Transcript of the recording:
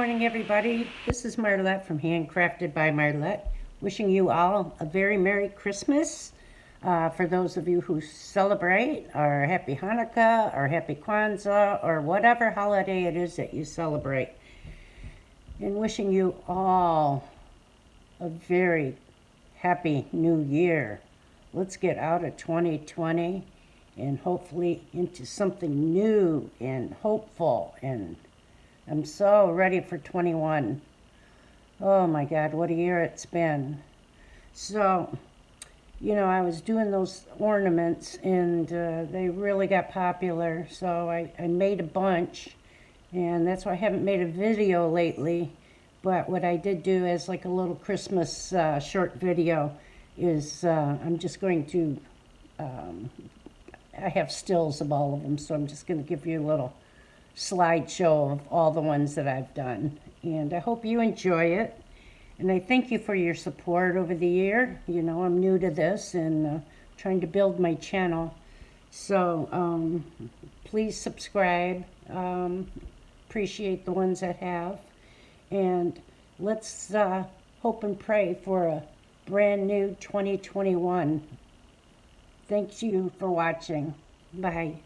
morning, everybody. This is Marlette from Handcrafted by Marlette, wishing you all a very Merry Christmas. For those of you who celebrate, or Happy Hanukkah, or Happy Kwanzaa, or whatever holiday it is that you celebrate. And wishing you all a very happy new year. Let's get out of 2020 and hopefully into something new and hopeful, and I'm so ready for 21. Oh my God, what a year it's been. So, I was doing those ornaments and they really got popular. So I made a bunch, and that's why I haven't made a video lately. But what I did do as like a little Christmas short video is I'm just going to, I have stills of all of them, so I'm just going to give you a little slideshow of all the ones that I've done. And I hope you enjoy it. And I thank you for your support over the year. I'm new to this and trying to build my channel. So please subscribe. Appreciate the ones that have. And let's hope and pray for a brand new 2021. Thank you for watching. Bye.